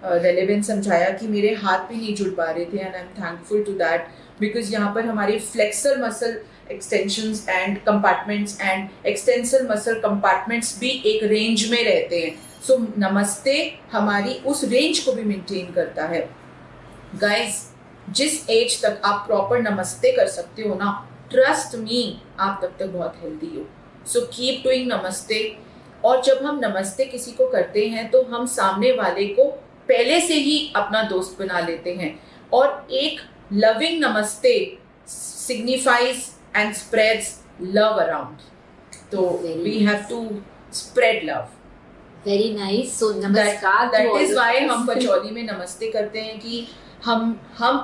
रेलेवेंट समझाया कि मेरे हाथ भी नहीं जुड़ पा रहे थे. And I am thankful to that, because यहाँ पर हमारे flexor muscle extensions and compartments and extensor muscle compartments भी एक रेंज में रहते हैं. सो नमस्ते हमारी उस रेंज को भी मेंटेन करता है. गाइज, जिस एज तक आप प्रॉपर नमस्ते कर सकते हो ना, ट्रस्ट मी, आप तब तक बहुत हेल्दी हो. सो कीप डूइंग नमस्ते. और जब हम नमस्ते किसी को करते हैं तो हम सामने वाले को पहले से ही अपना दोस्त बना लेते हैं. और एक loving namaste signifies and spreads love around. तो we have to spread love. Very nice. So namaskar. That is why हम पचौली में नमस्ते करते हैं कि हम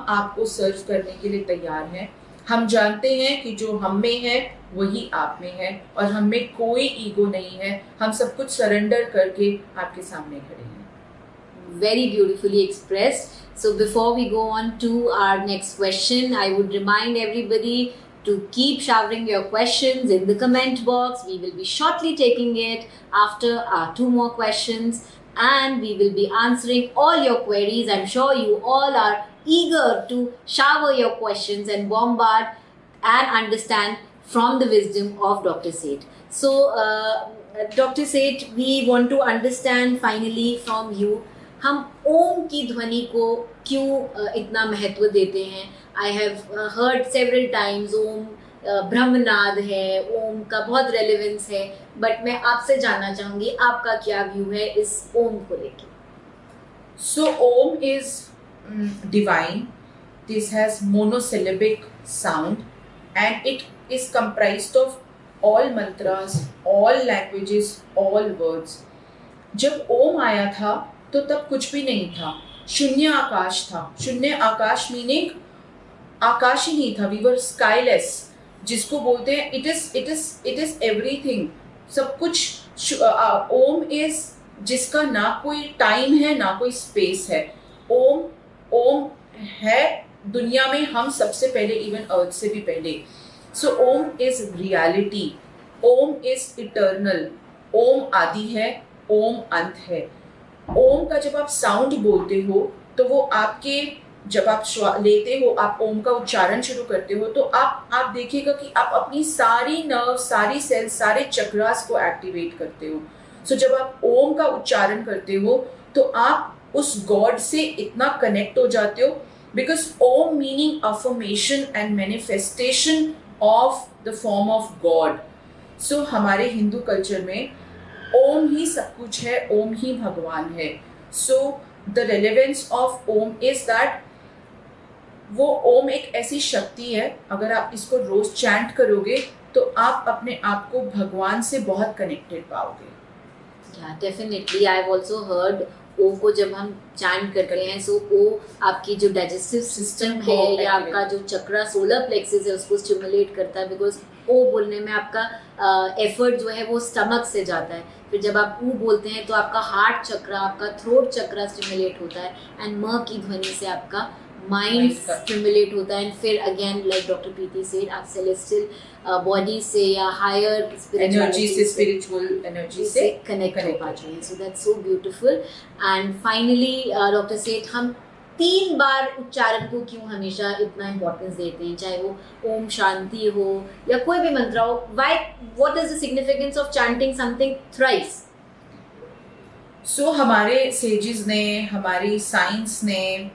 आपको सर्व करने के लिए तैयार हैं. हम जानते हैं कि जो हम में है वही आप में है और हम में कोई ईगो नहीं है. हम सब कुछ सरेंडर करके आपके सामने खड़े हैं. Very beautifully expressed. So before we go on to our next question, I would remind everybody to keep showering your questions in the comment box. We will be shortly taking it after our 2 more questions, and we will be answering all your queries. I'm sure you all are eager to shower your questions and bombard and understand from the wisdom of Dr. Seth. So, Dr. Seth, we want to understand finally from you, हम ओम की ध्वनि को क्यों इतना महत्व देते हैं? I have heard several times Om ब्रह्मनाद है, ओम का बहुत रेलेवेंस है, बट मैं आपसे जानना चाहूँगी आपका क्या व्यू है इस ओम को लेके? So Om is divine, this has monosyllabic sound and it is comprised of all mantras, all languages, all words. जब ओम आया था तो तब कुछ भी नहीं था, शून्य आकाश था. शून्य आकाश मीनिंग आकाश ही नहीं था. वी वर स्काईलेस, जिसको बोलते हैं इट इज एवरीथिंग. सब कुछ ओम इज जिसका ना कोई टाइम है ना कोई स्पेस है. ओम है दुनिया में हम सबसे पहले, इवन अर्थ से भी पहले. So Om is reality, Om is eternal, Om आदि है, ओम अंत है. ओम का जब आप साउंड बोलते हो तो वो आपके, जब आप लेते हो, आप ओम का उच्चारण शुरू करते हो तो आप देखिएगा कि आप अपनी सारी नर्व, सारी सेल्स, सारे चक्रास को एक्टिवेट करते हो. सो जब आप ओम का उच्चारण करते हो तो आप उस गॉड से इतना कनेक्ट हो जाते हो, because Om meaning affirmation and manifestation of the form of God. So हमारे हिंदू कल्चर में ओम ही सब कुछ है, ओम ही भगवान है. So the relevance of Om is that वो ओम एक ऐसी शक्ति है, अगर आप इसको रोज चैंट करोगे तो आप अपने आप को भगवान से बहुत कनेक्टेड पाओगे. Yeah, definitely. I've also heard ओ को जब हम चैंट करते हैं, सो ओ आपकी जो डाइजेस्टिव सिस्टम है या आपका जो चक्रा सोलर प्लेक्सिस है उसको स्टिमुलेट करता है, बिकॉज ओ बोलने में आपका एफर्ट जो है वो स्टमक से जाता है. फिर जब आप ऊ बोलते हैं तो आपका हार्ट चक्रा, आपका थ्रोट चक्रा स्टिमुलेट होता है, एंड म की ध्वनि से आपका माइंड स्टिमुलेट होता है. एंड फिर अगेन लाइक डॉक्टर प्रीति सेड, आप सेलेस्टियल बॉडी से या हायर स्पिरिचुअल एनर्जी से कनेक्ट हो पाते हैं. So that's so beautiful. And finally doctor सेठ, हम 3 बार उच्चारण को क्यों हमेशा इतना इम्पोर्टेंस देते हैं, चाहे वो ओम शांति हो या कोई भी मंत्र हो? Why, what is the significance of chanting something thrice? So हमारे सेजेस ने, हमारी साइंस ने,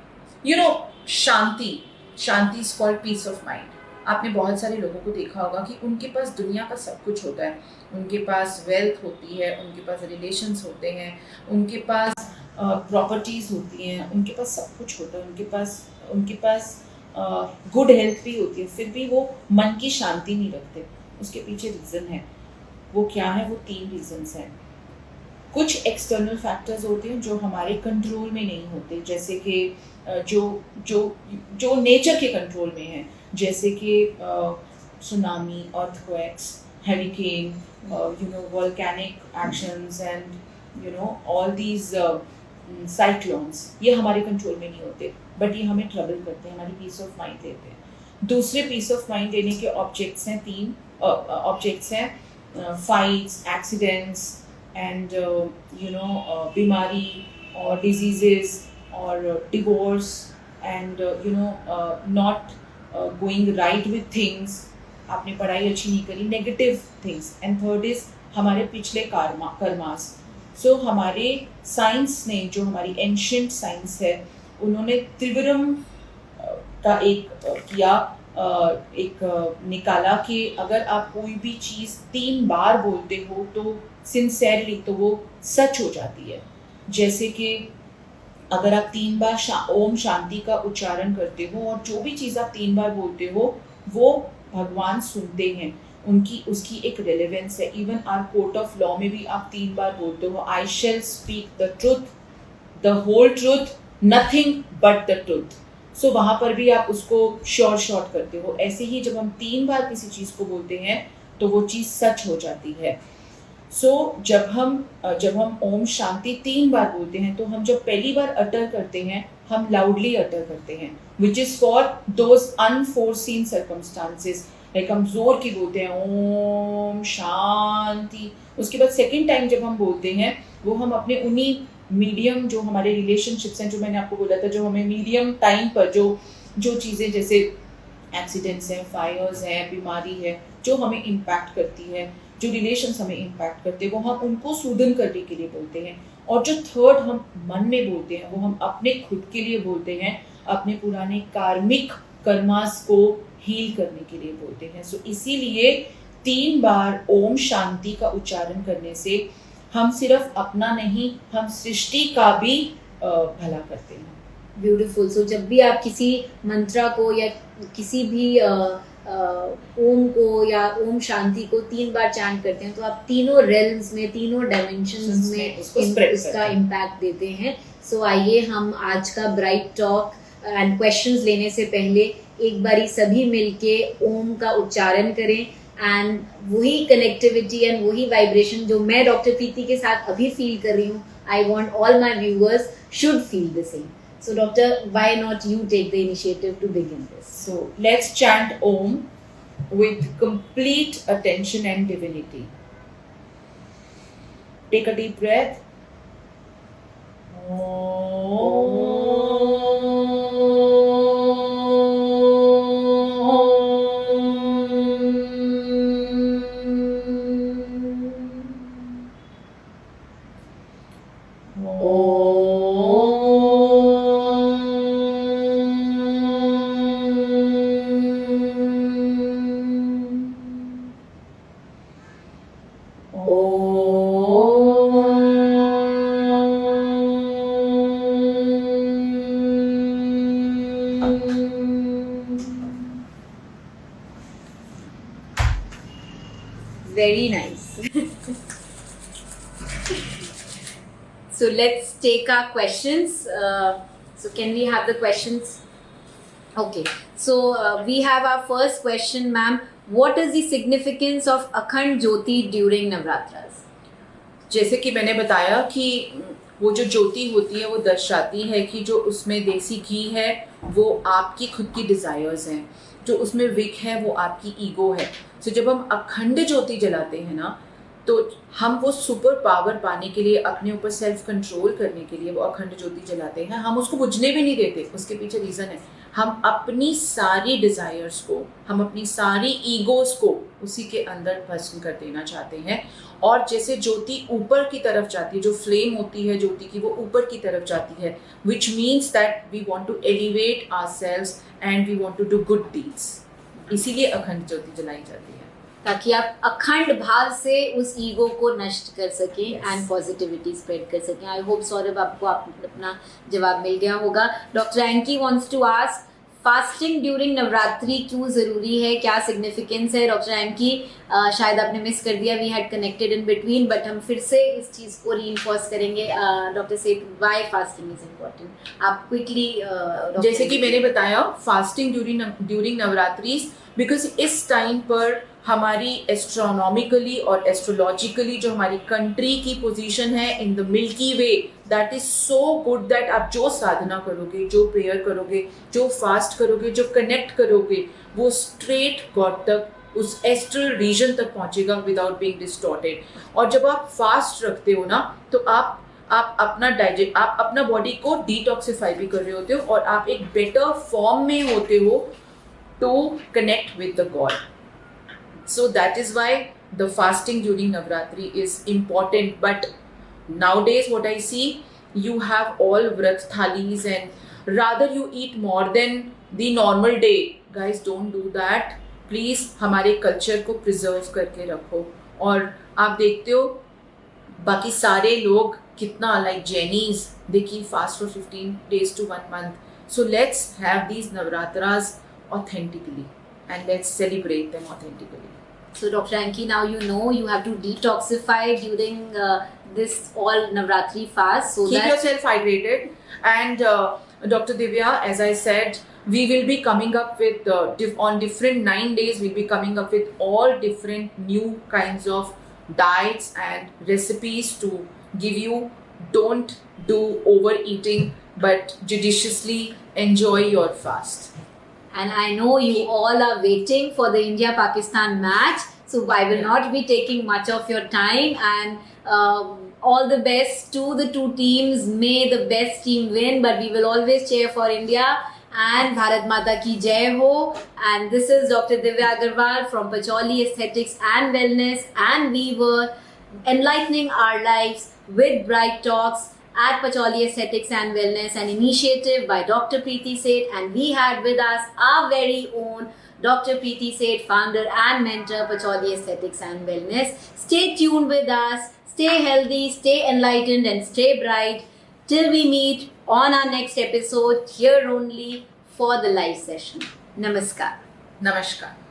shanti is called peace of mind. आपने बहुत सारे लोगों को देखा होगा कि उनके पास दुनिया का सब कुछ होता है. उनके पास वेल्थ होती है, उनके पास रिलेशंस होते हैं, उनके पास प्रॉपर्टीज होती हैं, उनके पास सब कुछ होता है, उनके पास गुड हेल्थ भी होती है, फिर भी वो मन की शांति नहीं रखते. उसके पीछे रीज़न है. वो क्या है? वो 3 रीजंस हैं. कुछ एक्सटर्नल फैक्टर्स होते हैं जो हमारे कंट्रोल में नहीं होते, जैसे कि जो नेचर के कंट्रोल में है, जैसे कि tsunami, earthquakes, hurricane, volcanic actions and all these cyclones. ये हमारे कंट्रोल में नहीं होते, बट ये हमें ट्रबल करते हैं, हमारी पीस ऑफ माइंड देते हैं. दूसरे पीस ऑफ माइंड देने के ऑब्जेक्ट्स हैं 3 ऑब्जेक्ट्स हैं, फाइट्स, एक्सीडेंट्स एंड बीमारी और डिजीजेस और divorce and not going right with things. आपने पढ़ाई अच्छी नहीं करी, negative things. And third is हमारे पिछले कर्मास. सो हमारे साइंस ने, जो हमारी एंशियंट साइंस है, उन्होंने त्रिविक्रम का निकाला कि अगर आप कोई भी चीज़ 3 बार बोलते हो तो सिंसेरली तो वो सच हो जाती है. जैसे कि अगर आप 3 बार ओम शांति का उच्चारण करते हो और जो भी चीज़ आप 3 बार बोलते हो वो भगवान सुनते हैं, उसकी एक रेलेवेंस है. Even our court of law में भी आप 3 बार बोलते हो, I shall speak the truth, the whole truth, nothing but the truth. So वहाँ पर भी आप उसको शॉर्ट करते हो. ऐसे ही जब हम 3 बार किसी चीज़ को बोलते हैं तो वो चीज़ सच हो जाती है. सो जब हम ओम शांति 3 बार बोलते हैं तो हम जब पहली बार अटर करते हैं हम लाउडली अटर करते हैं, which is for those unforeseen circumstances. Like हम जोर की बोलते हैं ओम शांति. उसके बाद सेकेंड टाइम जब हम बोलते हैं वो हम अपने उन्हीं मीडियम, जो हमारे रिलेशनशिप्स हैं, जो मैंने आपको बोला था, जो हमें मीडियम टाइम पर जो चीज़ें जैसे एक्सीडेंट्स हैं, फायर्स हैं, बीमारी है, जो हमें इम्पैक्ट करती है, जो रिलेशंस हमें इम्पैक्ट करते हैं, वो हम उनको सूदन करने के लिए बोलते हैं. और जो थर्ड हम मन में बोलते हैं वो हम अपने खुद के लिए बोलते हैं, अपने पुराने कार्मिक कर्मास को हील करने के लिए बोलते हैं. सो इसीलिए 3 बार ओम शांति का उच्चारण करने से हम सिर्फ अपना नहीं, हम सृष्टि का भी भला करते हैं. ब्यूटीफुल. सो जब भी आप किसी मंत्रा को या किसी भी ओम को या ओम शांति को 3 बार चैंट करते हैं तो आप तीनों रेल्म्स में, तीनों डायमेंशंस में उसका इम्पैक्ट देते हैं. सो आइए हम आज का ब्राइट टॉक एंड क्वेश्चंस लेने से पहले एक बारी सभी मिलके ओम का उच्चारण करें एंड वही कनेक्टिविटी एंड वही वाइब्रेशन जो मैं डॉक्टर प्रीति के साथ अभी फील कर रही हूँ, I want all my viewers should feel the same. So doctor, why not you take the initiative to begin this? So let's chant Om with complete attention and divinity. Take a deep breath. Very nice. So let's take our questions. So can we have the questions? Okay. So we have our first question, ma'am. What is the significance of Akhand Jyoti during Navratras? जैसे कि मैंने बताया कि वो जो ज्योति होती है वो दर्शाती है कि जो उसमें देसी घी है वो आपकी खुद की डिज़ायर्स हैं, जो उसमें विक है वो आपकी ईगो है. तो जब हम अखंड ज्योति जलाते हैं ना तो हम वो सुपर पावर पाने के लिए, अपने ऊपर सेल्फ कंट्रोल करने के लिए वो अखंड ज्योति जलाते हैं. हम उसको बुझने भी नहीं देते. उसके पीछे रीज़न है, हम अपनी सारी डिज़ायर्स को, हम अपनी सारी ईगोज़ को उसी के अंदर भस्म कर देना चाहते हैं. और जैसे ज्योति ऊपर की तरफ जाती है, जो फ्लेम होती है ज्योति की वो ऊपर की तरफ जाती है, which means that we want to elevate ourselves and we want to do good deeds. इसीलिए अखंड ज्योति जलाई जाती है, ताकि आप अखंड भाव से उस ईगो को नष्ट कर सकें एंड पॉजिटिविटी स्प्रेड कर सकें. आई होप सौरभ आपको अपना जवाब मिल गया होगा. Doctor Anki wants to ask, fasting during Navratri क्यों ज़रूरी है, क्या सिग्निफिकेंस है? डॉक्टर एंकी, शायद आपने मिस कर दिया, we had connected in between, but हम फिर से इस चीज़ को रीइंफोर्स करेंगे. डॉक्टर सेठ, व्हाई फास्टिंग इज इम्पोर्टेंट? आप क्विकली. जैसे कि मैंने बताया, फास्टिंग ड्यूरिंग नवरात्रि, बिकॉज इस टाइम पर हमारी एस्ट्रोनॉमिकली और एस्ट्रोलॉजिकली जो हमारी कंट्री की पोजीशन है in the milky way, that is so good that आप जो साधना करोगे, जो प्रेयर करोगे, जो फास्ट करोगे, जो कनेक्ट करोगे, वो स्ट्रेट गॉड तक, उस एस्ट्रल रीजन तक पहुंचेगा विदाउट बीइंग डिस्टॉर्टेड. और जब आप फास्ट रखते हो ना तो आप अपना बॉडी को डिटॉक्सिफाई भी कर रहे होते हो और आप एक बेटर फॉर्म में होते हो to connect with the god. So that is why the fasting during Navratri is important. But nowadays what I see, you have all vrat thalis and rather you eat more than the normal day. Guys, don't do that. Please हमारे culture को preserve करके रखो. और आप देखते हो बाकी सारे लोग कितना, like Jainis, they keep fast for 15 days to 1 month. So let's have these Navratras authentically and let's celebrate them authentically. So Dr. Anki, now you know you have to detoxify during this all Navratri fast. So keep yourself hydrated. And Dr. Divya, as I said, we will be coming up with on different 9 days. We'll be coming up with all different new kinds of diets and recipes to give you. Don't do overeating, but judiciously enjoy your fast. And I know you all are waiting for the India-Pakistan match, so I will not be taking much of your time. And all the best to the two teams. May the best team win, but we will always cheer for India. And Bharat Mata ki Jai ho. And this is Dr. Divya Agarwal from Pacholi Aesthetics and Wellness, and we were enlightening our lives with Bright Talks at Pacholi Aesthetics and Wellness, an initiative by Dr. Preeti Seth, and we had with us our very own Dr. Preeti Seth, founder and mentor, Pacholi Aesthetics and Wellness. Stay tuned with us, stay healthy, stay enlightened and stay bright. Till we meet on our next episode here only for the live session. Namaskar. नमस्कार.